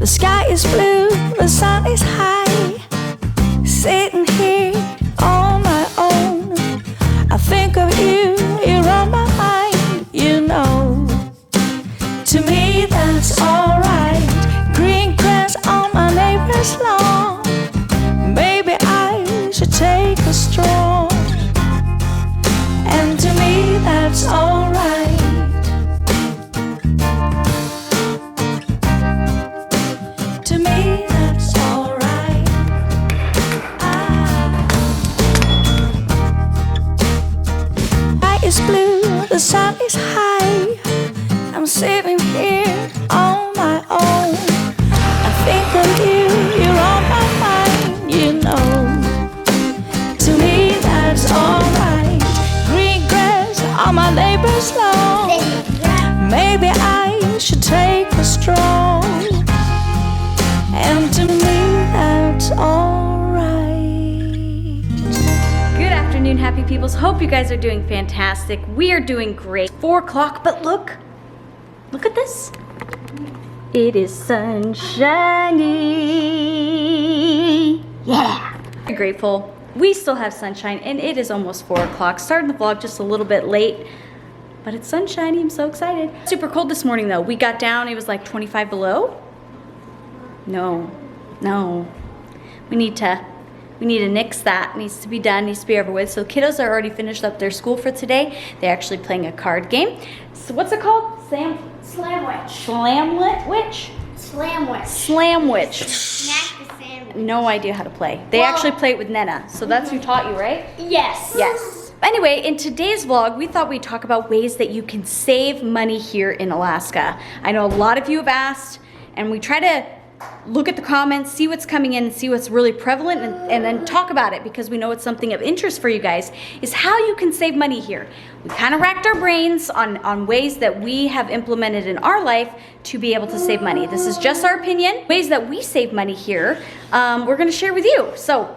The sky is blue, the sun is high. Sitting here on my own, I think of you, you're on my mind, you know. To me that's alright. Green grass on my neighbor's lawn. Maybe I should take a stroll. And to me that's alright. To me that's alright. Sky is blue, the sun is high. I'm sitting here on my own. I think of you, you're on my mind, you know. To me that's alright. Green grass on my neighbor's lawn. Maybe I should take a stroll. And to me that's alright. Good afternoon, happy peoples. Hope you guys are doing fantastic. We are doing great. 4 o'clock, but look at this. It is sunshiny. Yeah. Very grateful. We still have sunshine and it is almost 4 o'clock. Starting the vlog just a little bit late, but it's sunshiny. I'm so excited. Super cold this morning though. We got down, it was like 25 below. No. We need to nix that. It needs to be done, needs to be over with. So kiddos are already finished up their school for today. They're actually playing a card game. So what's it called? Slamwich. Slamwich. Snack the sandwich. No idea how to play. They actually play it with Nena. So that's who taught you, right? Yes. Yes. Anyway, in today's vlog, we thought we'd talk about ways that you can save money here in Alaska. I know a lot of you have asked, and we try to look at the comments, see what's coming in, and see what's really prevalent, and then talk about it because we know it's something of interest for you guys, is how you can save money here. We kind of racked our brains on ways that we have implemented in our life to be able to save money. This is just our opinion. Ways that we save money here, we're gonna share with you. So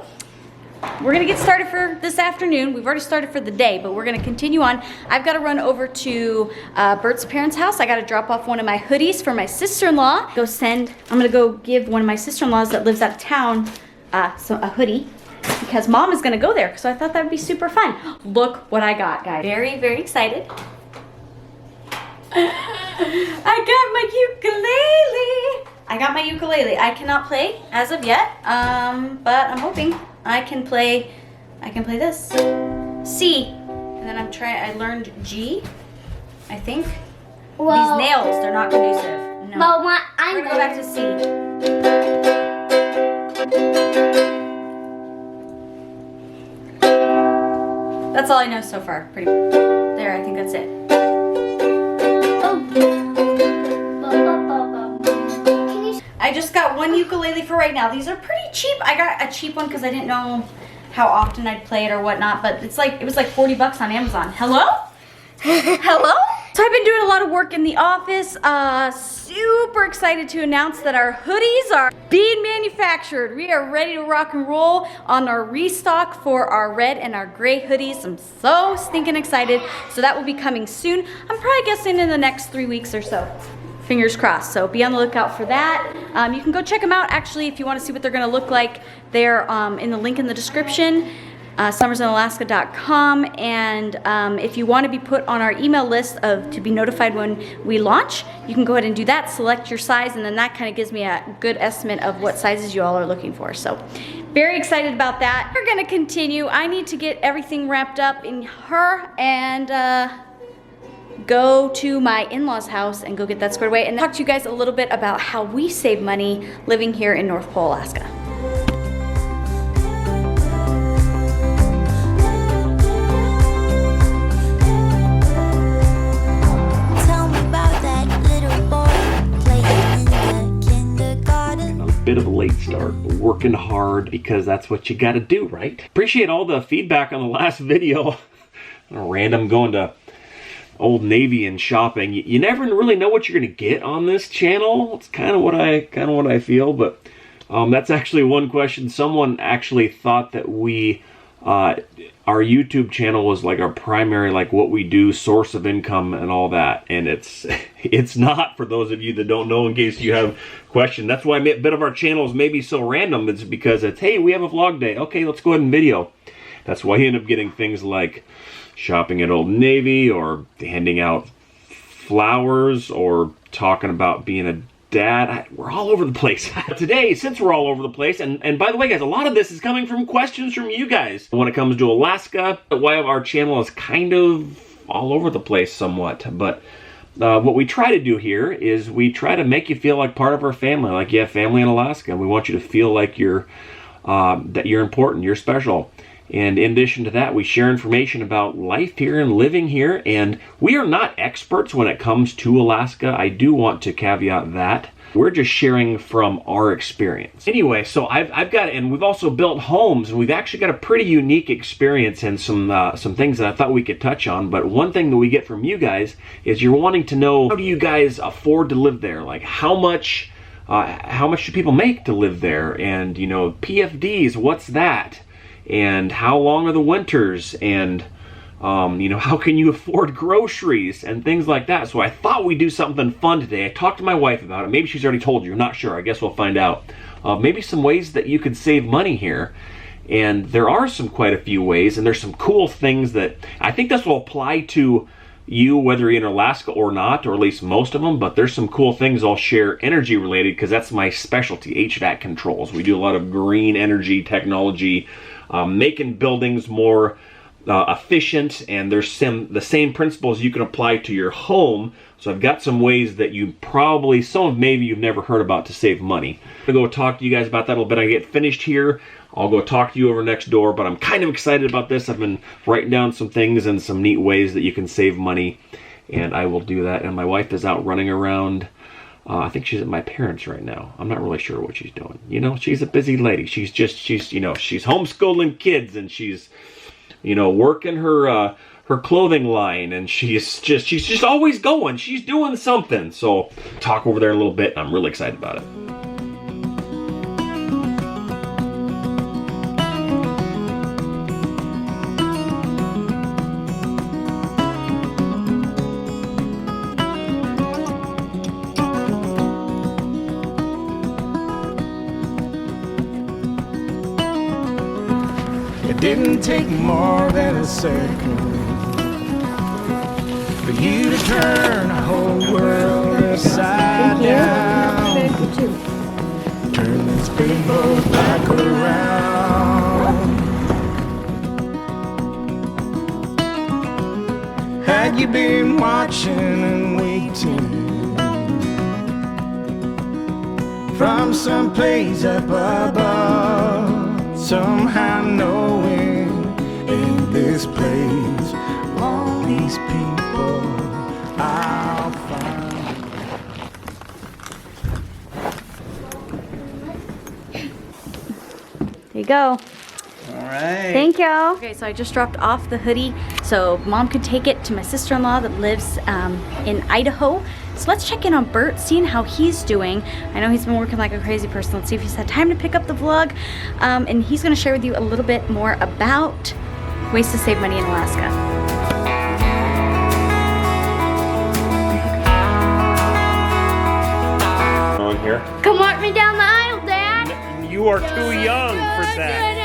we're gonna get started for this afternoon. We've already started for the day, but we're gonna continue on. I've gotta run over to Bert's parents' house. I gotta drop off one of my hoodies for my sister-in-law. I'm gonna go give one of my sister-in-laws that lives out of town a hoodie because mom is gonna go there. So I thought that would be super fun. Look what I got, guys. Very, very excited. I got my ukulele. I cannot play as of yet, but I'm hoping I can play this. C. And then I learned G, I think. Well, these nails, they're not conducive. No. Well, we're gonna go back to C. That's all I know so far. There, I think that's it. I just got one ukulele for right now. These are pretty cheap. I got a cheap one because I didn't know how often I'd play it or whatnot, but it was like 40 bucks on Amazon. Hello? Hello? So I've been doing a lot of work in the office. Super excited to announce that our hoodies are being manufactured. We are ready to rock and roll on our restock for our red and our gray hoodies. I'm so stinking excited. So that will be coming soon. I'm probably guessing in the next 3 weeks or so. Fingers crossed, so be on the lookout for that. You can go check them out, actually, if you want to see what they're going to look like. They're in the link in the description, SomersInAlaska.com, and if you want to be put on our email list to be notified when we launch, you can go ahead and do that, select your size, and then that kind of gives me a good estimate of what sizes you all are looking for. So very excited about that. We're going to continue. I need to get everything wrapped up in her and go to my in-laws house and go get that squared away and talk to you guys a little bit about how we save money living here in North Pole, Alaska. Tell me about that little boy playing in the kindergarten. A bit of a late start, but working hard because that's what you gotta do, right? Appreciate all the feedback on the last video. Random going to Old Navy and shopping. You never really know what you're gonna get on this channel. It's kind of what I feel, but that's actually one question. Someone actually thought that we our YouTube channel is like our primary, like what we do, source of income and all that. And it's not, for those of you that don't know, in case you have questions. That's why a bit of our channel is maybe so random. It's because it's, hey, we have a vlog day. Okay, let's go ahead and video. That's why you end up getting things like shopping at Old Navy, or handing out flowers, or talking about being a dad. We're all over the place. Today, since we're all over the place, and by the way, guys, a lot of this is coming from questions from you guys. When it comes to Alaska, why our channel is kind of all over the place somewhat. But what we try to do here is we try to make you feel like part of our family, like you have family in Alaska, and we want you to feel like that you're important, you're special. And in addition to that, we share information about life here and living here. And we are not experts when it comes to Alaska. I do want to caveat that. We're just sharing from our experience. Anyway, so I've got, and we've also built homes, and we've actually got a pretty unique experience and some things that I thought we could touch on. But one thing that we get from you guys is you're wanting to know, how do you guys afford to live there? Like how much do people make to live there? And you know, PFDs, what's that? And how long are the winters, and you know, how can you afford groceries and things like that. So I thought we'd do something fun today. I talked to my wife about it. Maybe she's already told you, I'm not sure. I guess we'll find out. Maybe some ways that you could save money here. And there are quite a few ways, and there's some cool things that I think this will apply to you, whether you're in Alaska or not, or at least most of them. But there's some cool things I'll share energy related, because that's my specialty, HVAC controls. We do a lot of green energy technology, making buildings more efficient, and there's the same principles you can apply to your home. So I've got some ways that you probably, maybe you've never heard about to save money. I'm going to go talk to you guys about that a little bit. I get finished here, I'll go talk to you over next door, but I'm kind of excited about this. I've been writing down some things and some neat ways that you can save money, and I will do that. And my wife is out running around. I think she's at my parents' right now. I'm not really sure what she's doing. You know, she's a busy lady. She's homeschooling kids, and she's, you know, working her clothing line, and she's just always going. She's doing something. So talk over there a little bit. I'm really excited about it. Didn't take more than a second for you to turn the whole world upside down. Turn this big boat back around. Had you been watching and waiting from some place up above, somehow knowing in this place, all these people I'll find. There you go. All right. Thank you. Okay, so I just dropped off the hoodie so Mom could take it to my sister-in-law that lives in Idaho. So let's check in on Bert, seeing how he's doing. I know he's been working like a crazy person. Let's see if he's had time to pick up the vlog. And he's gonna share with you a little bit more about ways to save money in Alaska. On here. Come walk me down the aisle, Dad. You are too young for that.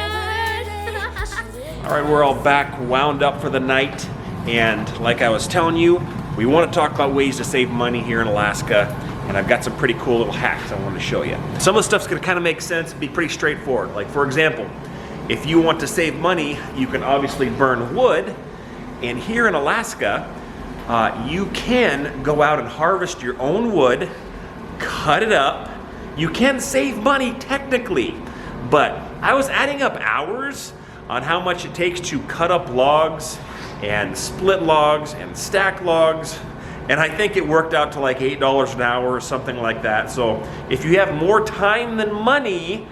All right, we're all back, wound up for the night, and like I was telling you, we want to talk about ways to save money here in Alaska, and I've got some pretty cool little hacks I want to show you. Some of the stuff's going to kind of make sense, be pretty straightforward. Like, for example, if you want to save money, you can obviously burn wood, and here in Alaska, you can go out and harvest your own wood, cut it up. You can save money technically, but I was adding up hours on how much it takes to cut up logs and split logs and stack logs, and I think it worked out to like $8 an hour or something like that. So if you have more time than money,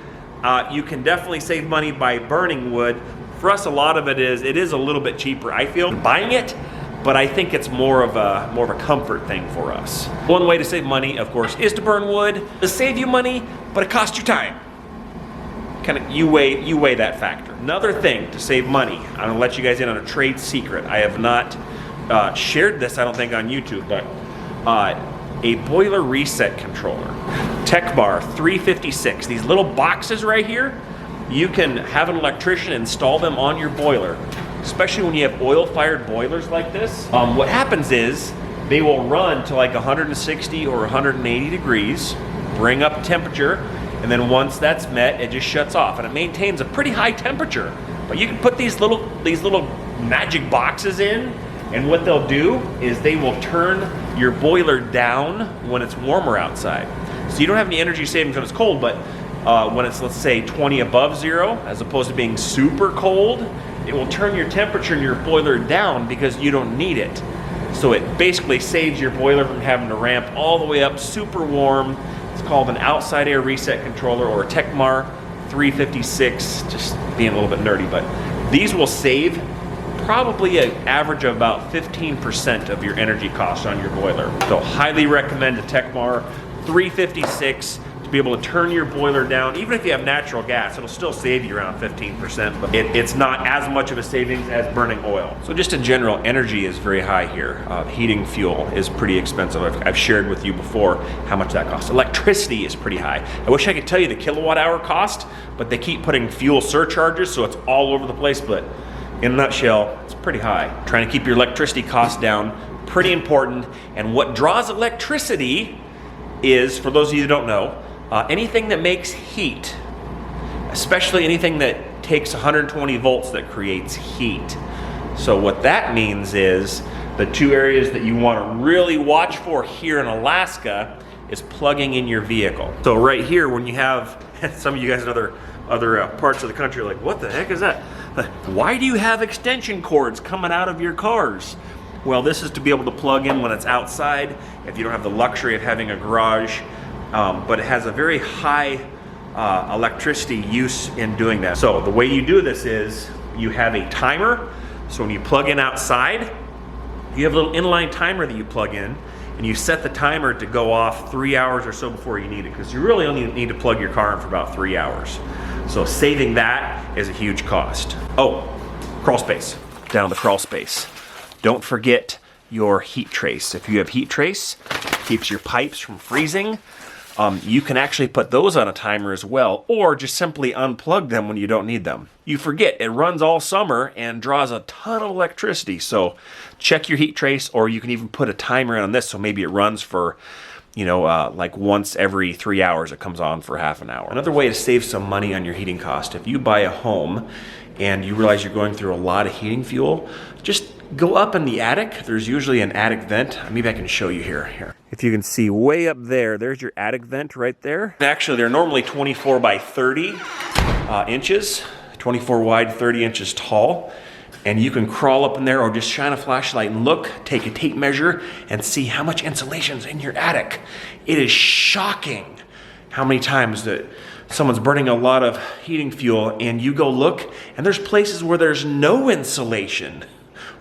you can definitely save money by burning wood. For us, a lot of it is a little bit cheaper, I feel, buying it, but I think it's more of a comfort thing for us. One way to save money, of course, is to burn wood. It'll save you money, but it costs you time. you weigh that factor. Another thing to save money, I'm gonna let you guys in on a trade secret. I have not shared this, I don't think, on YouTube, but a boiler reset controller. Techbar 356, these little boxes right here, you can have an electrician install them on your boiler, especially when you have oil-fired boilers like this. What happens is they will run to like 160 or 180 degrees, bring up temperature, and then once that's met, it just shuts off, and it maintains a pretty high temperature. But you can put these little magic boxes in, and what they'll do is they will turn your boiler down when it's warmer outside. So you don't have any energy savings when it's cold, but when it's, let's say, 20 above zero, as opposed to being super cold, it will turn your temperature in your boiler down because you don't need it. So it basically saves your boiler from having to ramp all the way up super warm. It's called an outside air reset controller, or a Techmar 356, just being a little bit nerdy, but these will save probably an average of about 15% of your energy cost on your boiler. So highly recommend a Techmar 356 to be able to turn your boiler down. Even if you have natural gas, it'll still save you around 15%, but it's not as much of a savings as burning oil. So just in general, energy is very high here. Heating fuel is pretty expensive. I've shared with you before how much that costs. Electricity is pretty high. I wish I could tell you the kilowatt hour cost, but they keep putting fuel surcharges, so it's all over the place, but in a nutshell, it's pretty high. Trying to keep your electricity costs down, pretty important. And what draws electricity is, for those of you who don't know, anything that makes heat, especially anything that takes 120 volts that creates heat. So what that means is the two areas that you want to really watch for here in Alaska is plugging in your vehicle. So right here, when you have, some of you guys in other parts of the country are like, what the heck is that? Why do you have extension cords coming out of your cars? Well, this is to be able to plug in when it's outside, if you don't have the luxury of having a garage, but it has a very high electricity use in doing that. So the way you do this is you have a timer. So when you plug in outside, you have a little inline timer that you plug in, and you set the timer to go off 3 hours or so before you need it, because you really only need to plug your car in for about 3 hours. So saving that is a huge cost. Oh, crawl space, down the crawl space. Don't forget your heat trace. If you have heat trace, keeps your pipes from freezing. You can actually put those on a timer as well, or just simply unplug them when you don't need them. You forget, it runs all summer and draws a ton of electricity, so check your heat trace, or you can even put a timer on this, so maybe it runs for, like once every 3 hours it comes on for half an hour. Another way to save some money on your heating cost, if you buy a home and you realize you're going through a lot of heating fuel, just go up in the attic. There's usually an attic vent. Maybe I can show you here. If you can see way up there, there's your attic vent right there. Actually, they're normally 24 by 30 inches, 24 wide, 30 inches tall. And you can crawl up in there or just shine a flashlight and look, take a tape measure, and see how much insulation's in your attic. It is shocking how many times that someone's burning a lot of heating fuel and you go look and there's places where there's no insulation.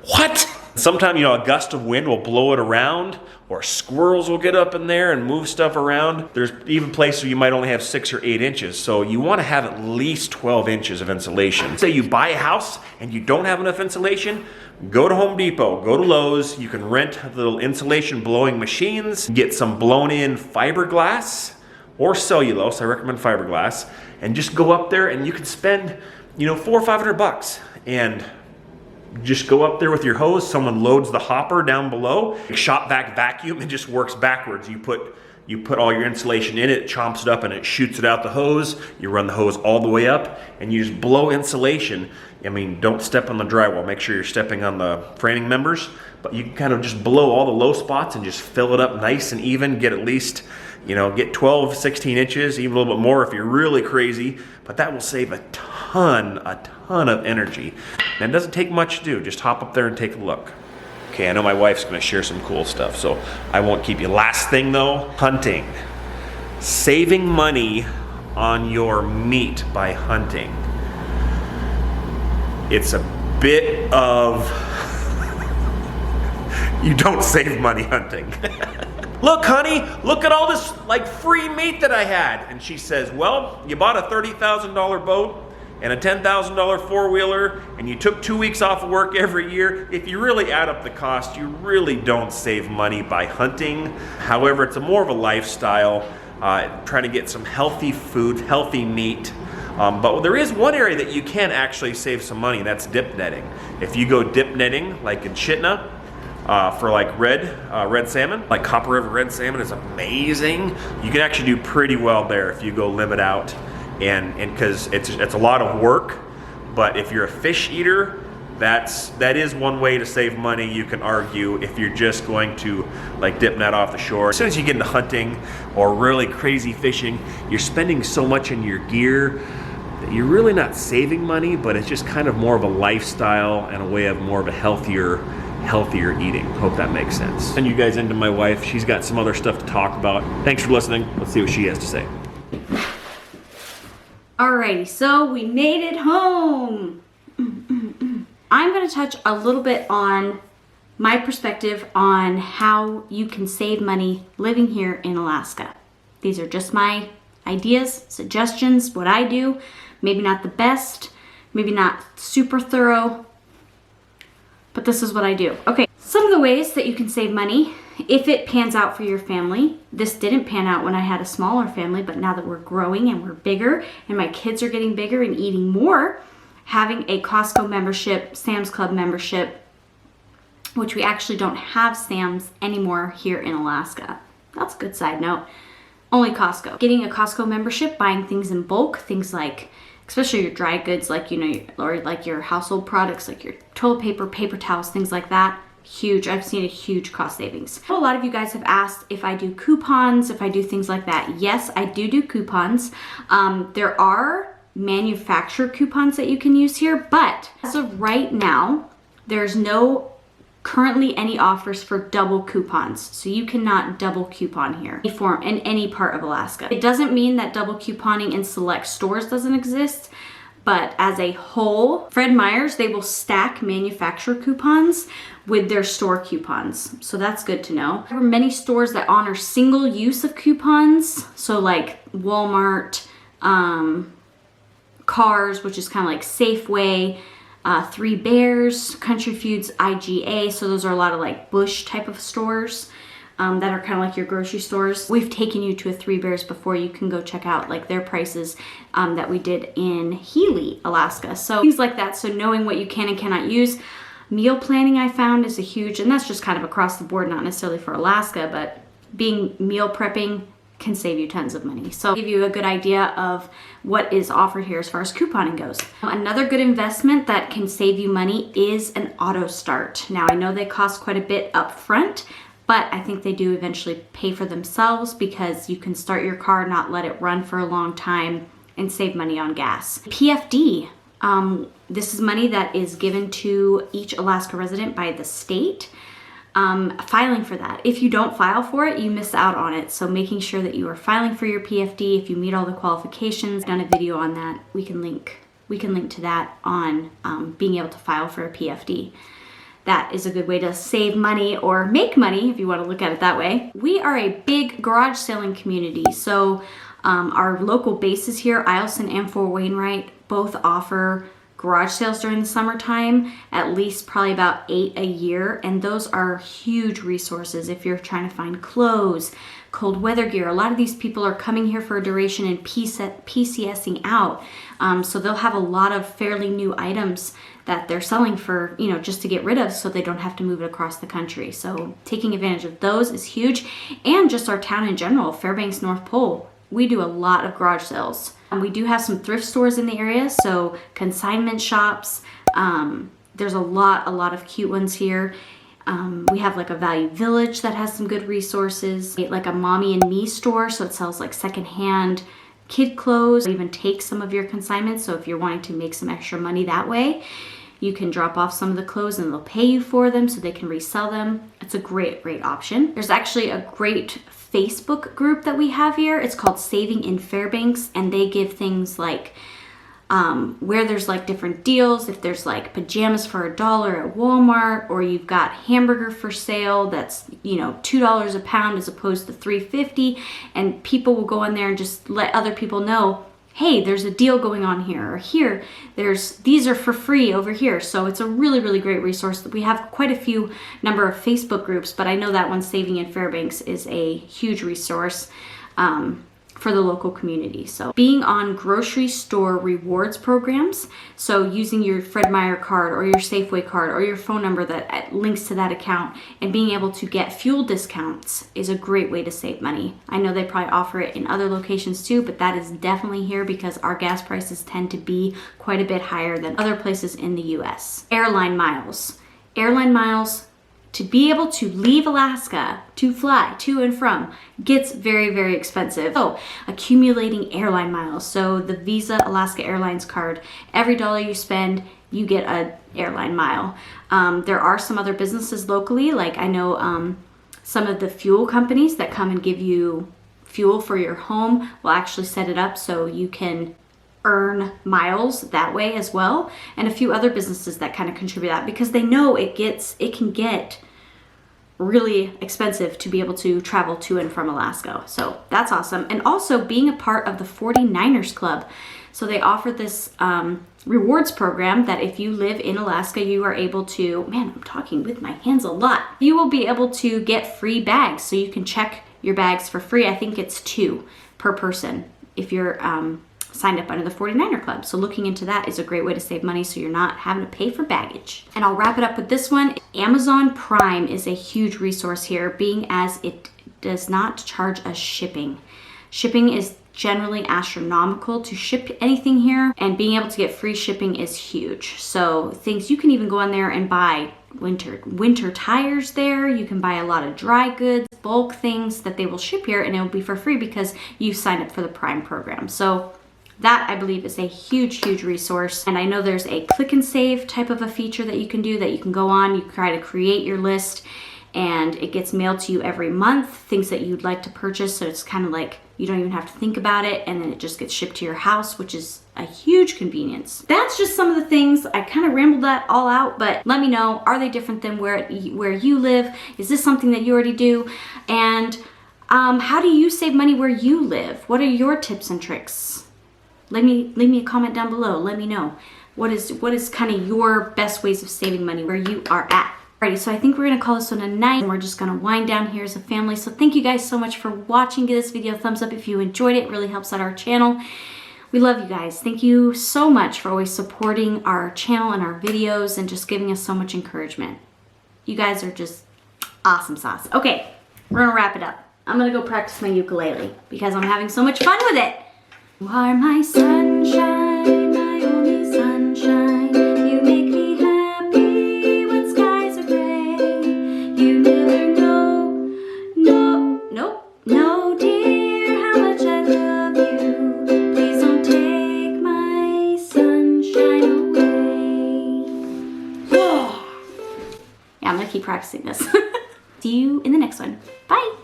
What? Sometimes, a gust of wind will blow it around, or squirrels will get up in there and move stuff around. There's even places where you might only have 6 or 8 inches, so you want to have at least 12 inches of insulation. Say you buy a house and you don't have enough insulation, go to Home Depot, go to Lowe's. You can rent little insulation blowing machines, get some blown in fiberglass or cellulose. I recommend fiberglass, and just go up there and you can spend, $400 or $500 and just go up there with your hose. Someone loads the hopper down below. Shop vac vacuum, it just works backwards. You put all your insulation in it, chomps it up, and it shoots it out the hose. You run the hose all the way up, and you just blow insulation. Don't step on the drywall. Make sure you're stepping on the framing members, but you can kind of just blow all the low spots and just fill it up nice and even. Get at least, get 12, 16 inches, even a little bit more if you're really crazy, but that will save a ton of energy. And it doesn't take much to do. Just hop up there and take a look. Okay, I know my wife's gonna share some cool stuff, so I won't keep you. Last thing though, hunting. Saving money on your meat by hunting. It's a bit of, you don't save money hunting. look, honey, look at all this like free meat that I had. And she says, well, you bought a $30,000 boat and a $10,000 four-wheeler, and you took 2 weeks off of work every year. If you really add up the cost, you really don't save money by hunting. However, it's more of a lifestyle, trying to get some healthy food, healthy meat. But there is one area that you can actually save some money, and that's dip netting. If you go dip netting, like in Chitna, for like red salmon, like Copper River red salmon is amazing. You can actually do pretty well there if you go limit out. And because it's a lot of work, but if you're a fish eater, that is one way to save money. You can argue if you're just going to like dip net off the shore. As soon as you get into hunting or really crazy fishing, you're spending so much on your gear that you're really not saving money, but it's just kind of more of a lifestyle and a way of more of a healthier eating. Hope that makes sense. Send you guys into my wife. She's got some other stuff to talk about. Thanks for listening. Let's see what she has to say. Alrighty, so we made it home. I'm going to touch a little bit on my perspective on how you can save money living here in Alaska. These are just my ideas, suggestions, what I do. Maybe not the best, maybe not super thorough, but this is what I do. Okay, some of the ways that you can save money if it pans out for your family. This didn't pan out when I had a smaller family, but now that we're growing and we're bigger and my kids are getting bigger and eating more, having a Costco membership, Sam's Club membership, which we actually don't have Sam's anymore here in Alaska. That's a good side note. Only Costco. Getting a Costco membership, buying things in bulk, things like, especially your dry goods, like, you know, or like your household products, like your toilet paper, paper towels, things like that. Huge. I've seen a huge cost savings. A lot of you guys have asked if I do coupons, if I do things like that. Yes, I do coupons. There are manufacturer coupons that you can use here, but as of right now, there's no currently any offers for double coupons. So you cannot double coupon here in any part of Alaska. It doesn't mean that double couponing in select stores doesn't exist, but as a whole, Fred Meyer's, they will stack manufacturer coupons with their store coupons. So that's good to know. There are many stores that honor single use of coupons. So like Walmart, Cars, which is kind of like Safeway, Three Bears, Country Foods, IGA. So those are a lot of like Bush type of stores that are kind of like your grocery stores. We've taken you to a Three Bears before. You can go check out like their prices that we did in Healy, Alaska. So things like that. So knowing what you can and cannot use. Meal planning I found is a huge, and that's just kind of across the board, not necessarily for Alaska, but being meal prepping can save you tons of money. So I'll give you a good idea of what is offered here as far as couponing goes. Another good investment that can save you money is an auto start. Now I know they cost quite a bit up front, but I think they do eventually pay for themselves because you can start your car, not let it run for a long time, and save money on gas. PFD. This is money that is given to each Alaska resident by the state. Filing for that. If you don't file for it, you miss out on it. So making sure that you are filing for your PFD, if you meet all the qualifications. I've done a video on that. We can link to that on being able to file for a PFD. That is a good way to save money or make money if you want to look at it that way. We are a big garage selling community. So our local bases here, Eielson and Fort Wainwright, both offer garage sales during the summertime, at least probably about 8 a year, and those are huge resources if you're trying to find clothes, cold weather gear. A lot of these people are coming here for a duration and PCSing out, so they'll have a lot of fairly new items that they're selling for, you know, just to get rid of so they don't have to move it across the country. So taking advantage of those is huge, and just our town in general, Fairbanks, North Pole. We do a lot of garage sales. We do have some thrift stores in the area, so consignment shops. There's a lot of cute ones here. We have like a Value Village that has some good resources, like a Mommy and Me store, so it sells like secondhand kid clothes. Even take some of your consignments, so if you're wanting to make some extra money that way, you can drop off some of the clothes and they'll pay you for them so they can resell them. It's a great option. There's actually a great Facebook group that we have here. It's called Saving in Fairbanks, and they give things like where there's like different deals, if there's like pajamas for $1 at Walmart, or you've got hamburger for sale that's, you know, $2 a pound as opposed to $3.50, and people will go in there and just let other people know, hey, there's a deal going on here, or here, these are for free over here. So it's a really, really great resource. We have quite a few number of Facebook groups, but I know that one, Saving in Fairbanks, is a huge resource for the local community. So being on grocery store rewards programs, so using your Fred Meyer card or your Safeway card or your phone number that links to that account, and being able to get fuel discounts is a great way to save money. I know they probably offer it in other locations too, but that is definitely here because our gas prices tend to be quite a bit higher than other places in the US. Airline miles. Airline miles, to be able to leave Alaska to fly to and from, gets very, very expensive. So accumulating airline miles. So the Visa Alaska Airlines card, every dollar you spend, you get an airline mile. There are some other businesses locally, like I know some of the fuel companies that come and give you fuel for your home will actually set it up so you can earn miles that way as well, and a few other businesses that kind of contribute that because they know it can get really expensive to be able to travel to and from Alaska. So that's awesome. And also being a part of the 49ers Club. So they offer this rewards program that if you live in Alaska, you are able to, man, I'm talking with my hands a lot. You will be able to get free bags. So you can check your bags for free. I think it's 2 per person if you're signed up under the 49er Club. So looking into that is a great way to save money so you're not having to pay for baggage. And I'll wrap it up with this one. Amazon Prime is a huge resource here, being as it does not charge us shipping. Shipping is generally astronomical to ship anything here, and being able to get free shipping is huge. So things you can even go on there and buy winter tires there. You can buy a lot of dry goods, bulk things that they will ship here, and it will be for free because you signed up for the Prime program. So that, I believe, is a huge, huge resource. And I know there's a click and save type of a feature that you can do, that you can go on, you try to create your list, and it gets mailed to you every month, things that you'd like to purchase. So it's kind of like you don't even have to think about it, and then it just gets shipped to your house, which is a huge convenience. That's just some of the things. I kind of rambled that all out, but let me know, are they different than where you live? Is this something that you already do? And how do you save money where you live? What are your tips and tricks? Leave me a comment down below. Let me know what is kind of your best ways of saving money where you are at. Alrighty, so I think we're gonna call this one a night, and we're just gonna wind down here as a family. So thank you guys so much for watching. Give this video a thumbs up if you enjoyed it. It really helps out our channel. We love you guys. Thank you so much for always supporting our channel and our videos and just giving us so much encouragement. You guys are just awesome sauce. Okay, we're gonna wrap it up. I'm gonna go practice my ukulele because I'm having so much fun with it. You are my sunshine, my only sunshine. You make me happy when skies are gray. You never know, dear, how much I love you. Please don't take my sunshine away. Yeah, I'm gonna keep practicing this. See you in the next one. Bye.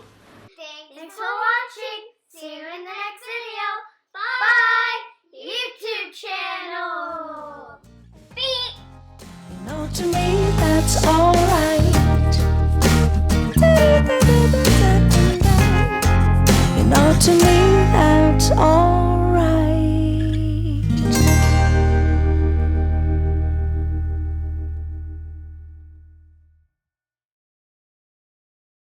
Thanks for watching. See you in the next video. Bye! YouTube channel! Beep! You know, to me that's alright. You know, to me that's alright.